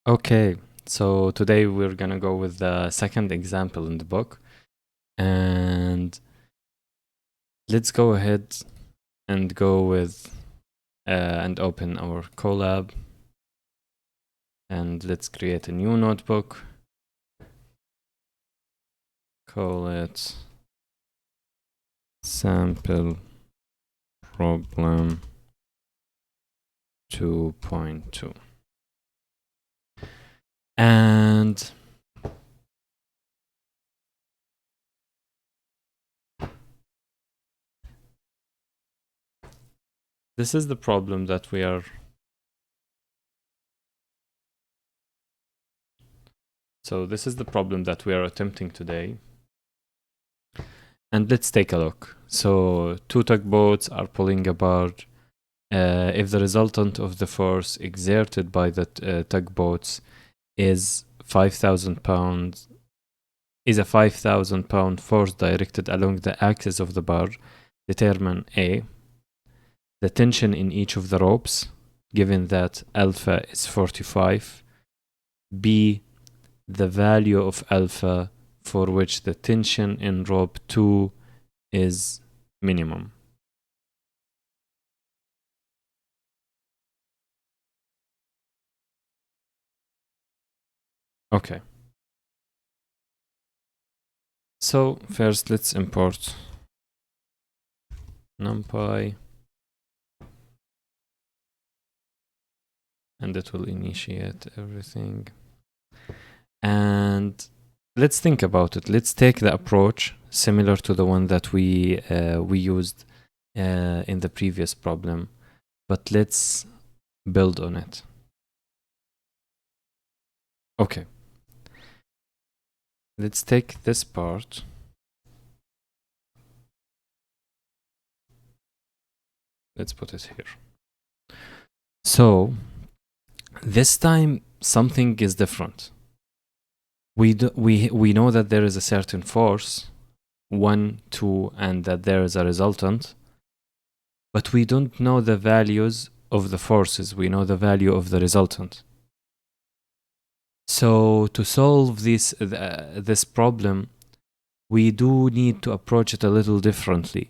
Okay, so today we're gonna go with the second example in the book, and let's go ahead and go with and open our Colab, and let's create a new notebook. Call it sample problem 2.2. And this is the problem that we are attempting today. And let's take a look. So two tugboats are pulling a barge. If the resultant of the force exerted by the tugboats is 5,000 pounds, is a 5,000 pound force directed along the axis of the barge, determine A, the tension in each of the ropes, given that alpha is 45, B, the value of alpha for which the tension in rope 2 is minimum. Okay. So first let's import numpy, and it will initiate everything. And let's think about it. Let's take the approach similar to the one that we used in the previous problem, but let's build on it. Okay. Let's take this part. Let's put it here. So this time something is different. We know that there is a certain force, 1, 2, and that there is a resultant, but we don't know the values of the forces. We know the value of the resultant. So to solve this problem, we do need to approach it a little differently.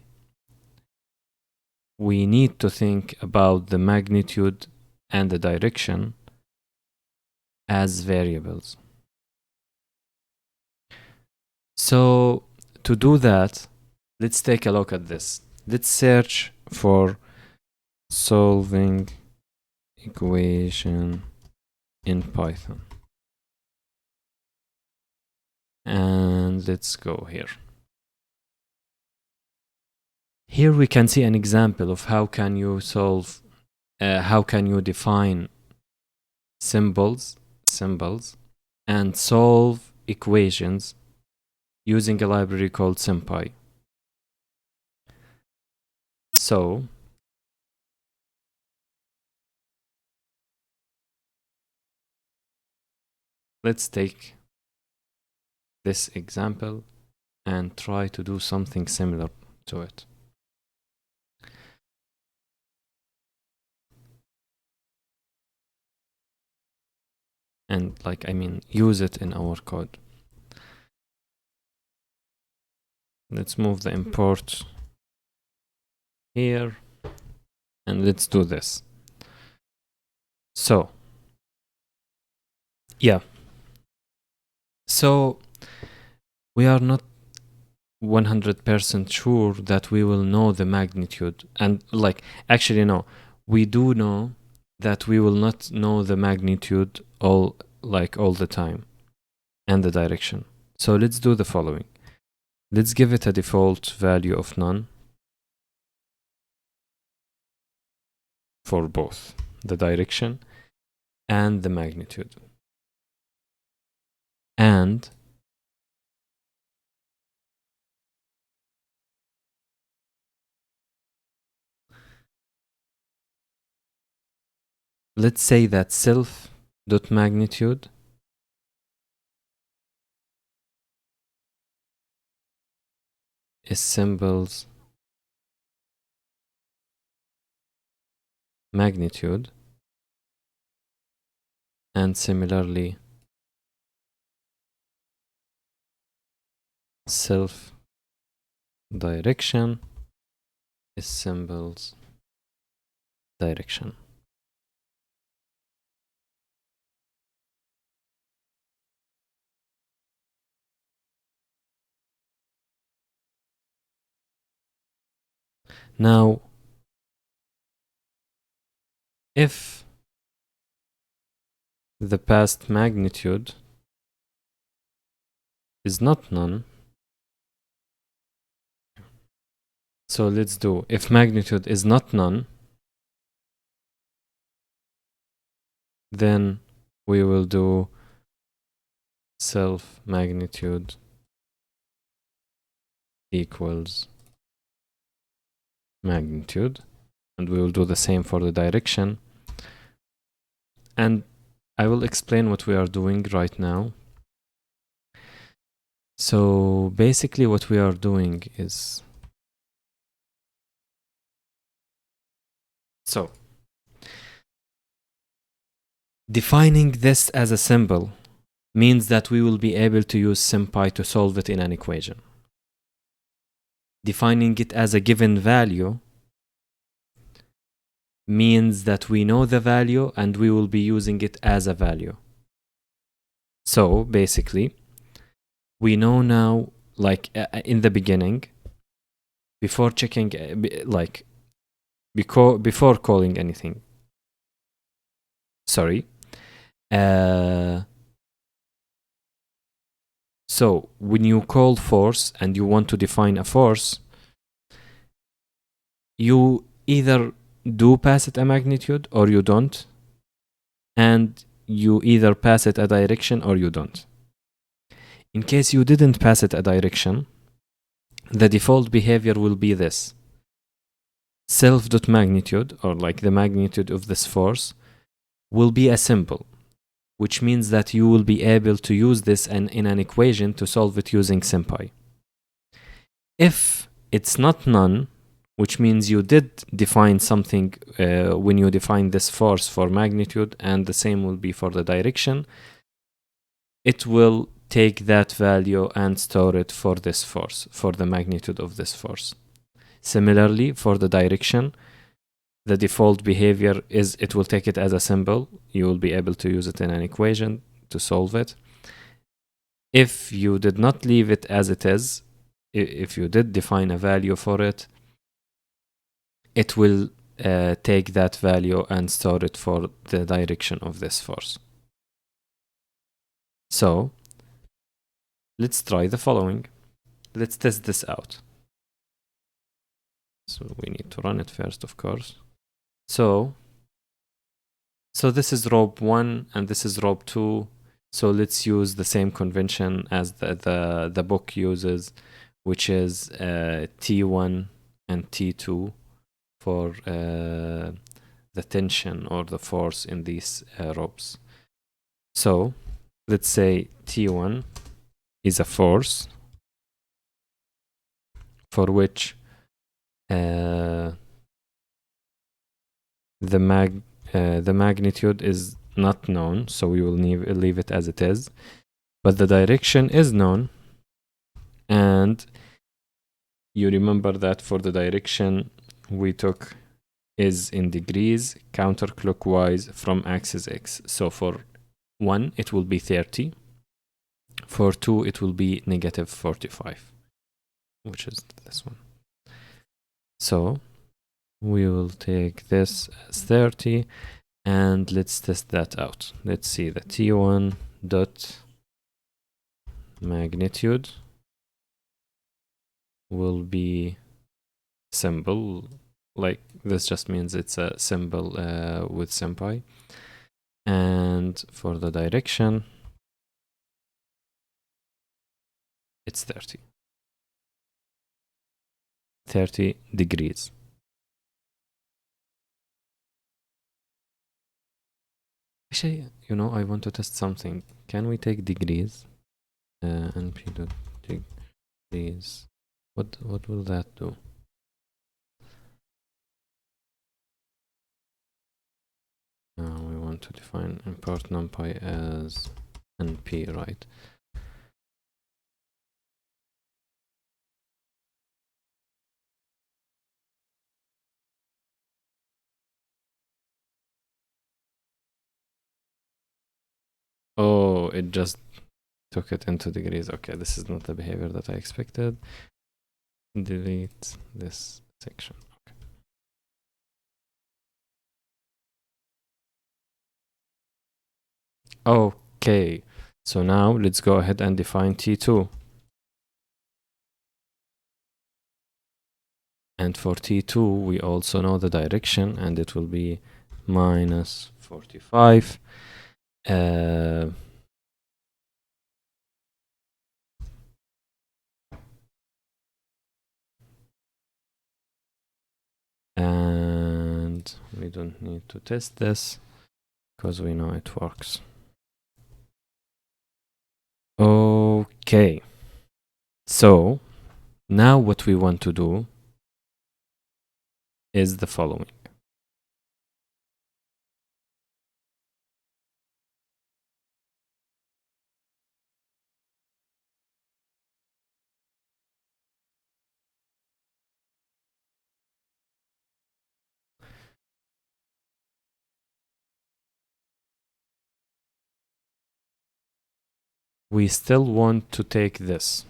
We need to think about the magnitude and the direction as variables. So to do that, let's take a look at this. Let's search for solving equation in Python. And let's go here. Here we can see an example of how can you solve, how can you define symbols and solve equations using a library called SymPy. So let's take this example and try to do something similar to it. And use it in our code. Let's move the import here and let's do this. So yeah, so we are not 100% sure that we will know the magnitude, and actually no, we do know that we will not know the magnitude all the time and the direction. So let's do the following. Let's give it a default value of none for both the direction and the magnitude. And let's say that self.magnitude is symbols magnitude, and similarly self direction is symbols direction. Now, if the past magnitude is not none, so let's do, if magnitude is not none, then we will do self magnitude equals magnitude, and we will do the same for the direction. And I will explain what we are doing right now. So basically what we are doing is, so defining this as a symbol means that we will be able to use SymPy to solve it in an equation. Defining it as a given value means that we know the value and we will be using it as a value. So basically, we know now, like in the beginning, before checking, like before calling anything. Sorry. So when you call force and you want to define a force, you either do pass it a magnitude or you don't, and you either pass it a direction or you don't. In case you didn't pass it a direction, the default behavior will be this: self.magnitude, or like the magnitude of this force, will be a symbol, which means that you will be able to use this in an equation to solve it using SymPy. If it's not none, which means you did define something when you define this force for magnitude, and the same will be for the direction, it will take that value and store it for this force, for the magnitude of this force. Similarly, for the direction, the default behavior is it will take it as a symbol. You will be able to use it in an equation to solve it. If you did not leave it as it is, if you did define a value for it, it will take that value and store it for the direction of this force. So let's try the following. Let's test this out. So we need to run it first, of course. So this is rope 1 and this is rope 2. So let's use the same convention as the book uses, which is T1 and T2 for the tension or the force in these ropes. So let's say T1 is a force for which the magnitude is not known, so we will leave it as it is, but the direction is known. And you remember that for the direction we took is in degrees counterclockwise from axis X. So for 1 it will be 30, for 2 it will be negative 45, which is this one. So we will take this as 30 and let's test that out. Let's see the T1 dot magnitude will be symbol, like this just means it's a symbol with SymPy. And for the direction, it's 30 degrees. Actually, you know, I want to test something. Can we take degrees? NP dot degrees. What will that do? We want want to define import numpy as np, right? Oh, it just took it into degrees. Okay, this is not the behavior that I expected. Delete this section. Okay, so now let's go ahead and define T2. And for T2, we also know the direction, and it will be minus 45. And we don't need to test this because we know it works. Okay, so now what we want to do is the following. We still want to take this.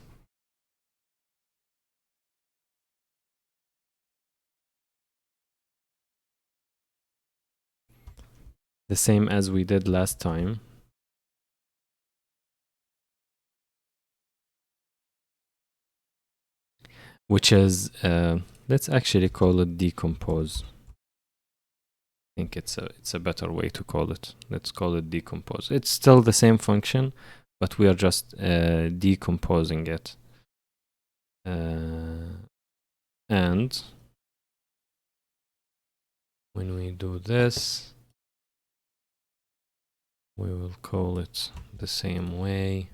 The same as we did last time. Which is, let's actually call it decompose. I think it's a better way to call it. Let's call it decompose. It's still the same function, but we are just decomposing it. And when we do this, we will call it the same way.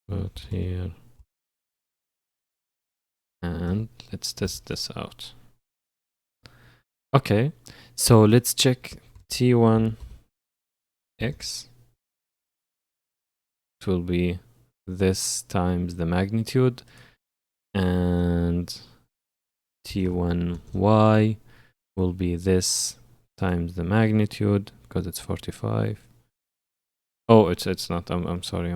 But here, and let's test this out. Okay, so let's check T1 x. It will be this times the magnitude, and T1y will be this times the magnitude because it's 45. Oh, it's not. I'm sorry.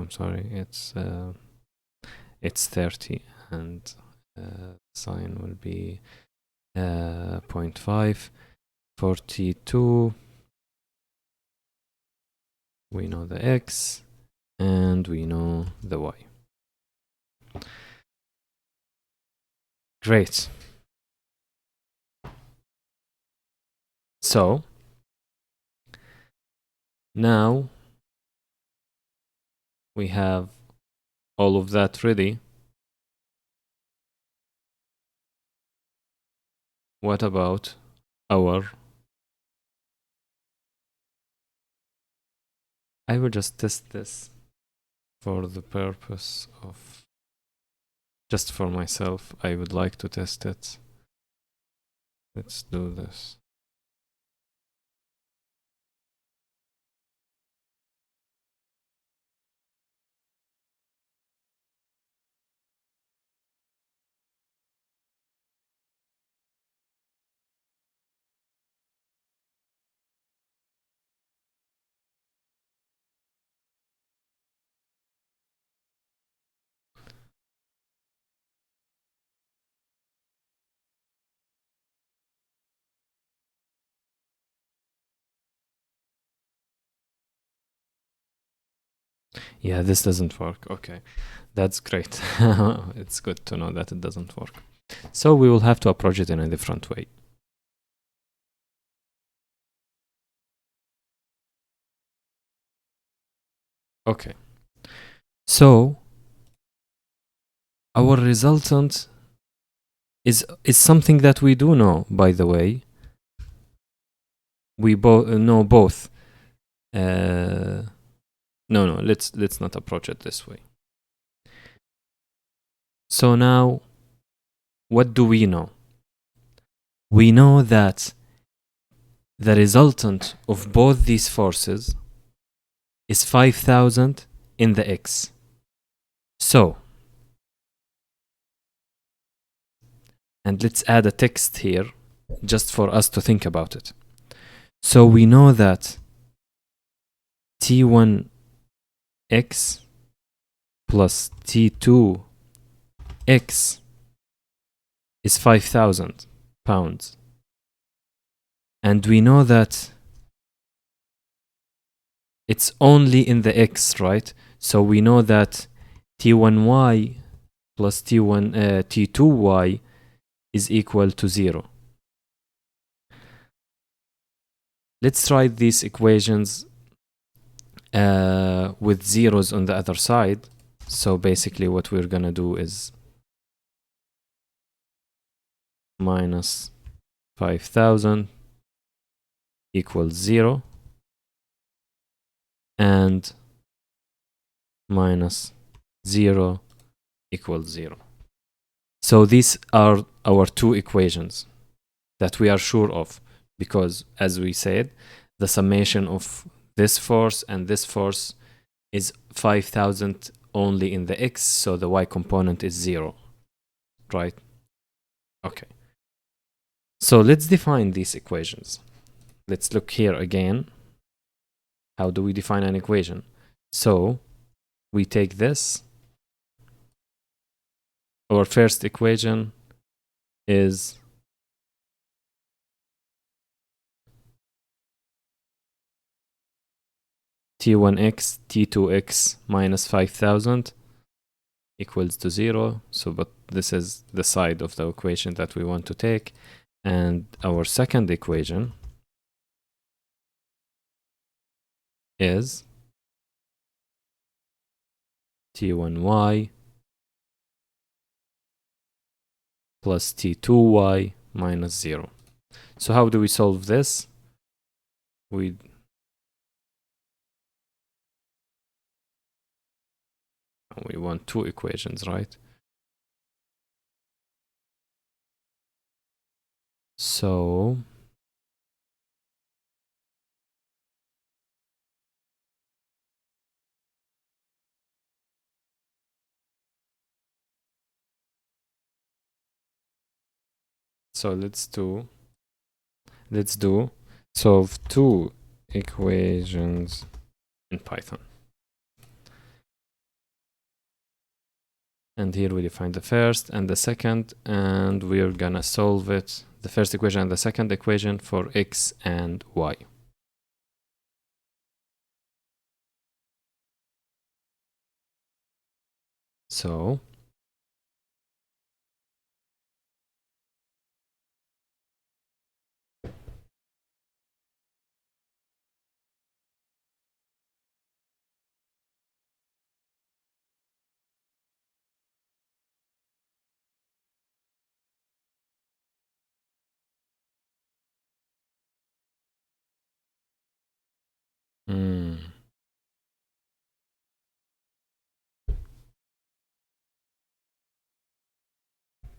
It's 30, and sign will be 0.5. 42. We know the x, and we know the y. Great. So now we have all of that ready. What about our... I will just test this for the purpose of... just for myself, I would like to test it. Let's do this. Yeah, this doesn't work. Okay, that's great. It's good to know that it doesn't work. So we will have to approach it in a different way. Okay. So our resultant is something that we do know, by the way. We both know both. No, let's not approach it this way. So now, what do we know? we know that the resultant of both these forces is 5,000 in the x. So, and let's add a text here just for us to think about it. So we know that T1x plus T2x is 5,000 pounds. And we know that it's only in the x, right? So we know that T1y plus T2y is equal to 0. Let's write these equations with zeros on the other side. So basically what we're gonna do is minus 5,000 equals 0 and minus 0 equals 0. So these are our two equations that we are sure of, because as we said, the summation of this force and this force is 5,000 only in the x, so the y component is 0, right? Okay. So let's define these equations. Let's look here again. How do we define an equation? So we take this. Our first equation is T1x, T2x minus 5,000 equals to 0. So, but this is the side of the equation that we want to take. And our second equation is T1y plus T2y minus 0. So how do we solve this? We want two equations, right? So let's do solve two equations in Python. And here we define the first and the second, and we're gonna solve it, the first equation and the second equation, for x and y. So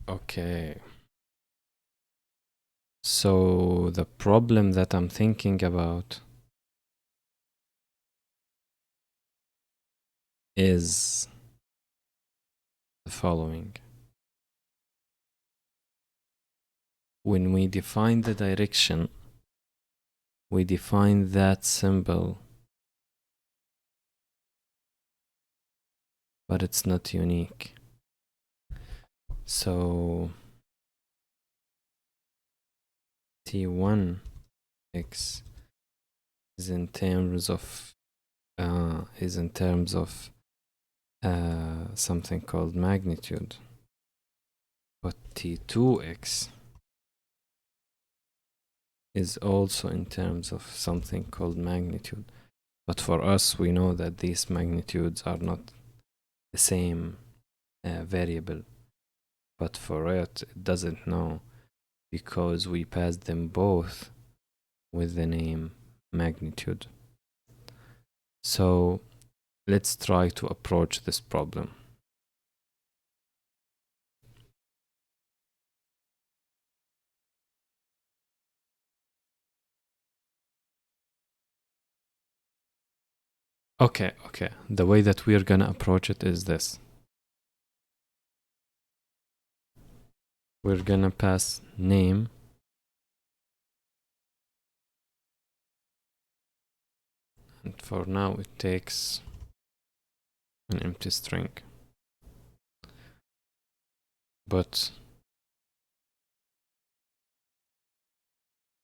okay. So the problem that I'm thinking about is the following. When we define the direction, we define that symbol, but it's not unique. So T1x is in terms of something called magnitude, but T2x is also in terms of something called magnitude. But for us, we know that these magnitudes are not the same variable. But for it doesn't know, because we passed them both with the name magnitude. So let's try to approach this problem. Okay. The way that we're gonna approach it is this. We're gonna pass name and for now it takes an empty string. But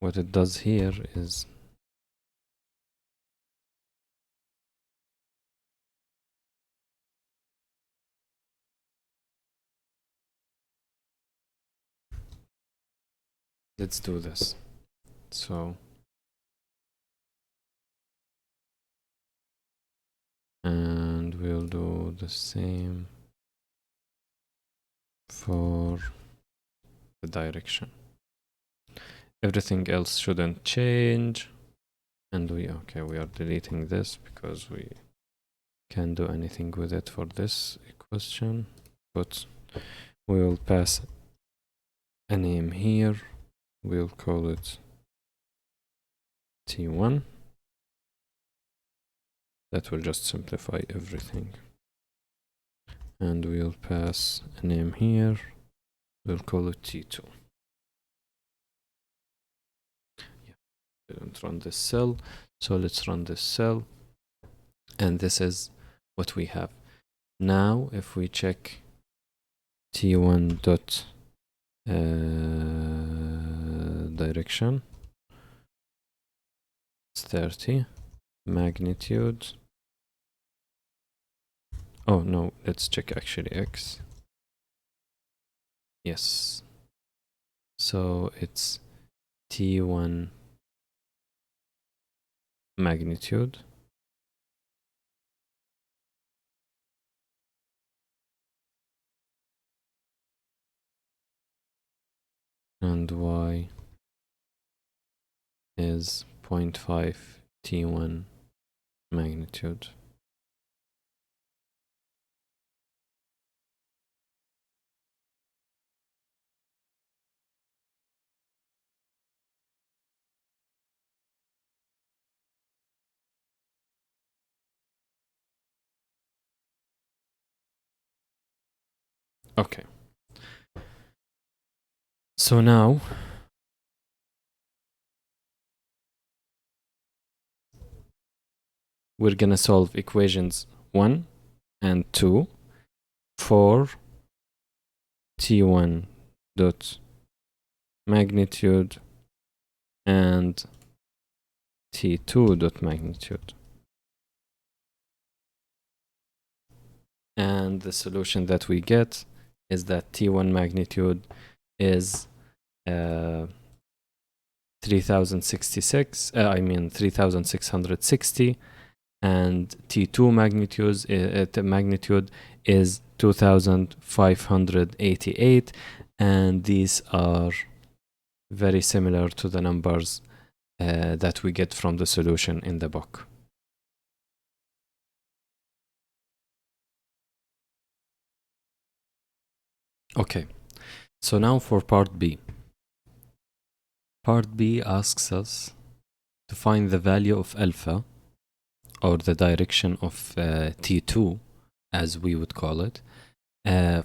what it does here is let's do this. So and we'll do the same for the direction. Everything else shouldn't change. And we are deleting this because we can't do anything with it for this question. But we will pass a name here. We'll call it T1. That will just simplify everything. And we'll pass a name here. We'll call it T2. Yeah, didn't run this cell. So let's run this cell. And this is what we have. Now, if we check T1 dot direction, it's 30. Magnitude. Oh no, let's check actually X. Yes. So it's T1 magnitude. And Y is 0.5 T1 magnitude. Okay. So now we're gonna solve equations 1 and 2 for T1 dot magnitude and T2 dot magnitude. And the solution that we get is that T1 magnitude is 3660, and T2 magnitude is 2588, and these are very similar to the numbers that we get from the solution in the book. Okay, so now for part B. Part B asks us to find the value of alpha, or the direction of T2, as we would call it,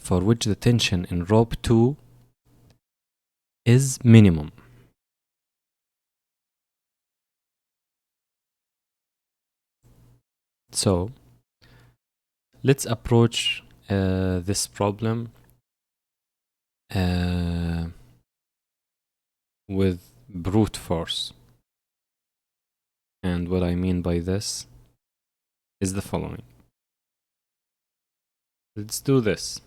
for which the tension in rope 2 is minimum. So let's approach this problem with brute force. And what I mean by this is the following. Let's do this.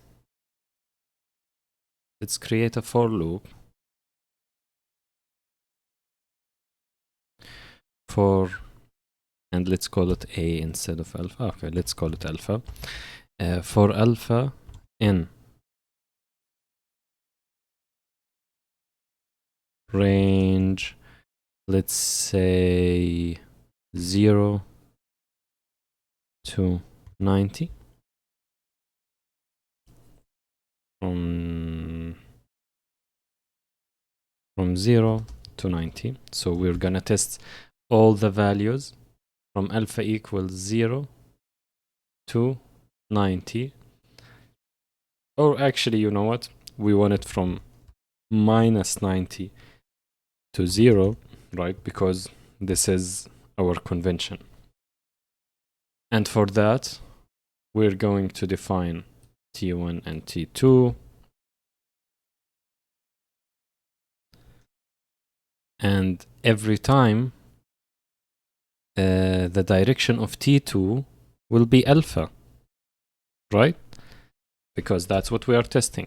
Let's create a for loop for, and let's call it A instead of alpha. Okay, let's call it alpha. For alpha in range, let's say 0 to 90. From 0 to 90. So we're gonna test all the values from alpha equals 0 to 90. Or actually, you know what? We want it from minus 90 to 0, right? Because this is our convention. And for that, we're going to define T1 and T2. And every time, the direction of T2 will be alpha, right? Because that's what we are testing.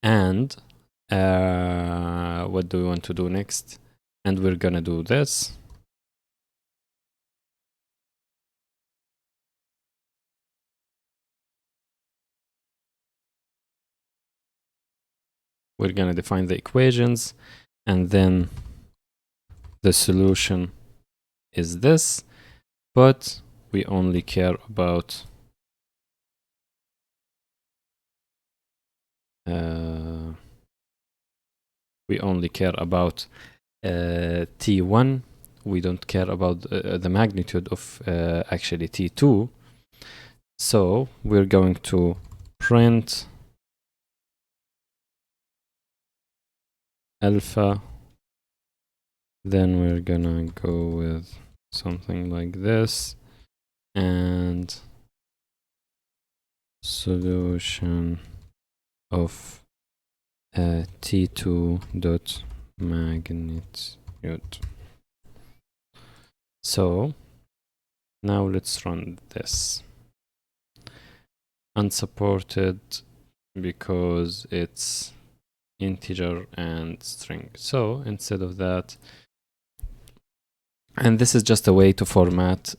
And what do we want to do next? And we're gonna do this. We're gonna define the equations, and then the solution is this, but we only care about T1. We don't care about the magnitude of actually T2. So we're going to print alpha. Then we're gonna go with something like this, and solution of T2 dot magnitude. So now let's run this. Unsupported because it's integer and string. So instead of that, and this is just a way to format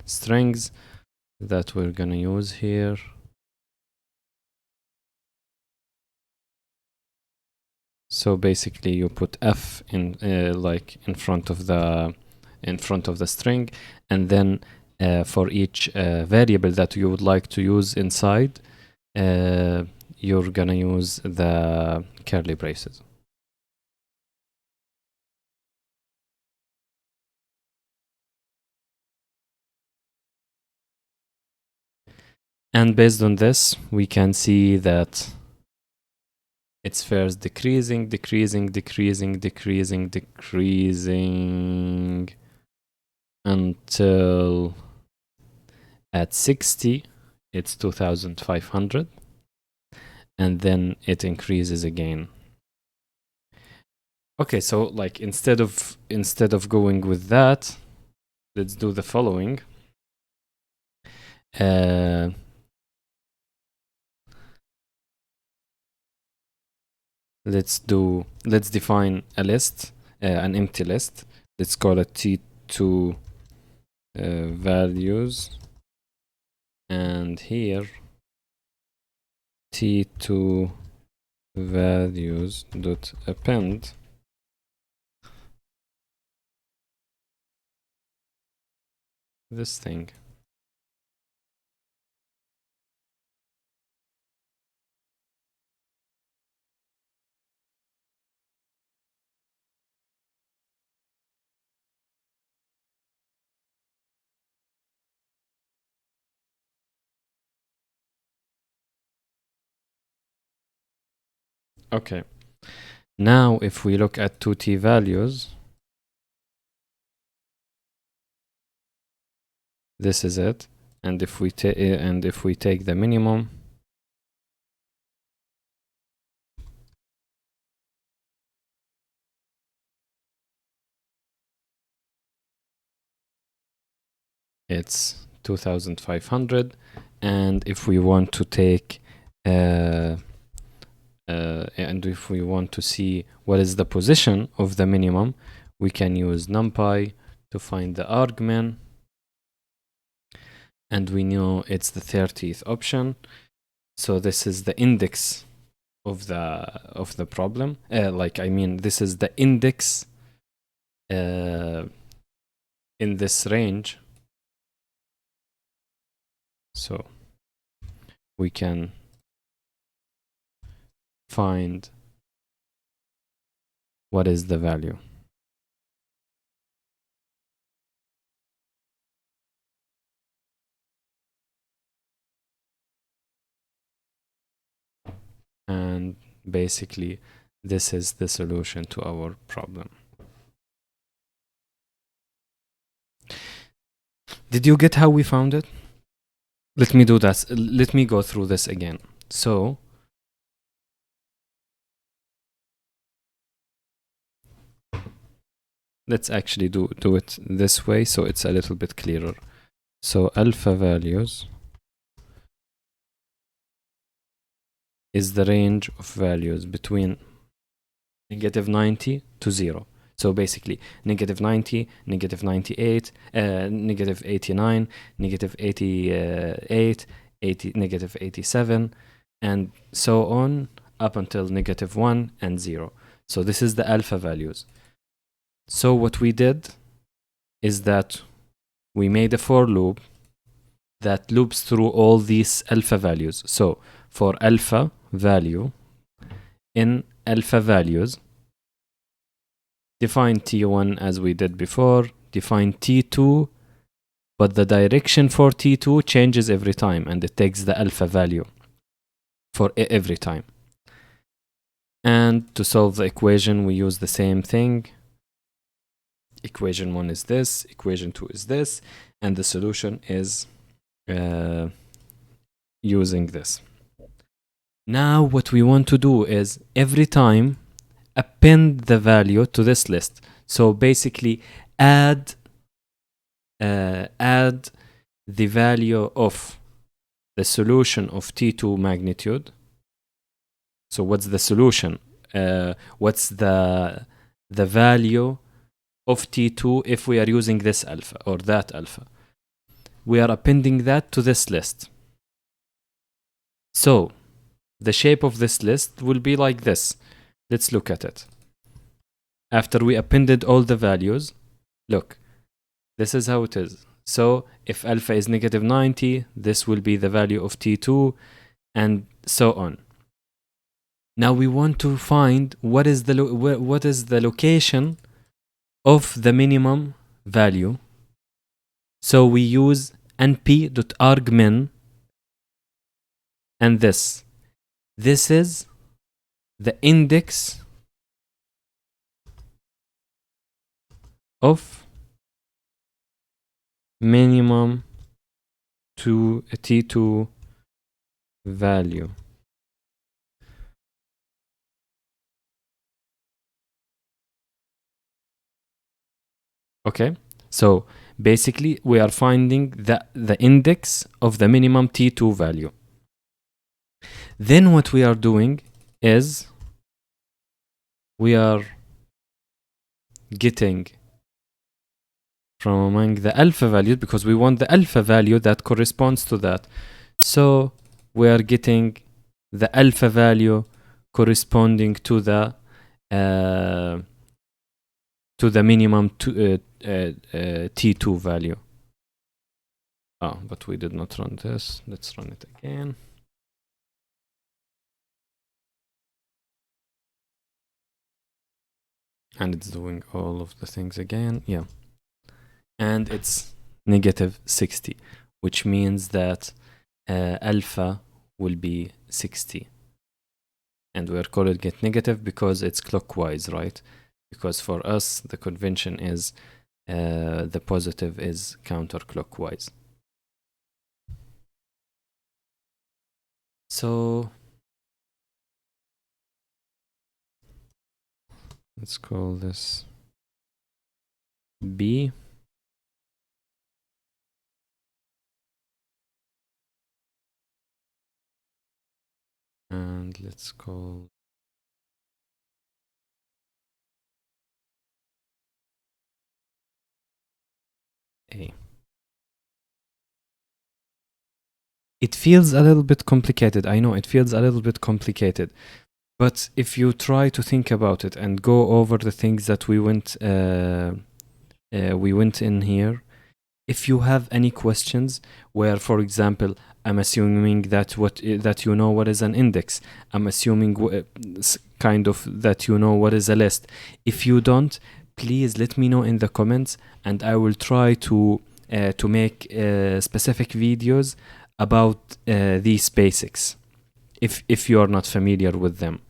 strings that we're gonna use here. So basically, you put f in like in front of the string, and then for each variable that you would like to use inside, you're gonna use the curly braces. And based on this, we can see that it's first decreasing until at 60, it's 2,500. And then it increases again. Okay, so like instead of going with that, let's do the following. Let's define a list, an empty list. Let's call it T2 values, and here T2 values dot append this thing. Okay. Now, if we look at 2t values, this is it. And if we take the minimum, it's 2,500. And if we want to take and if we want to see what is the position of the minimum, we can use numpy to find the argument, and we know it's the 30th option. So this is the index of the problem. This is the index in this range. So we can find what is the value. And basically, this is the solution to our problem. Did you get how we found it? Let me do that. Let me go through this again. So, let's actually do it this way so it's a little bit clearer. So alpha values is the range of values between -90 to 0. So basically -90, -98, -89, -88, -87, and so on up until -1 and 0. So this is the alpha values. So what we did is that we made a for loop that loops through all these alpha values. So for alpha value in alpha values, define T1 as we did before, define T2, but the direction for T2 changes every time and it takes the alpha value for every time. And to solve the equation, we use the same thing. Equation 1 is this, equation 2 is this, and the solution is using this. Now what we want to do is every time append the value to this list. So basically add the value of the solution of T2 magnitude. So what's the solution? What's the value of T2 if we are using this alpha or that alpha? We are appending that to this list. So the shape of this list will be like this. Let's look at it. After we appended all the values, look, this is how it is. So if alpha is -90, this will be the value of T2 and so on. Now we want to find what is the location of the minimum value. So we use np.argmin and this is the index of minimum to a T2 value. Okay, so basically we are finding the index of the minimum T2 value. Then what we are doing is we are getting from among the alpha values, because we want the alpha value that corresponds to that. So we are getting the alpha value corresponding to the minimum T2 value. Oh, but we did not run this. Let's run it again. And it's doing all of the things again. Yeah. And it's -60, which means that alpha will be 60. And we're calling it negative because it's clockwise, right? Because for us, the convention is the positive is counterclockwise. So let's call this B. And let's call A. It feels a little bit complicated. I know it feels a little bit complicated. But if you try to think about it and go over the things that we went in here, if you have any questions where, for example, I'm assuming that you know what is an index, I'm assuming kind of that you know what is a list. If you don't, please let me know in the comments, and I will try to make specific videos about these basics. if you are not familiar with them.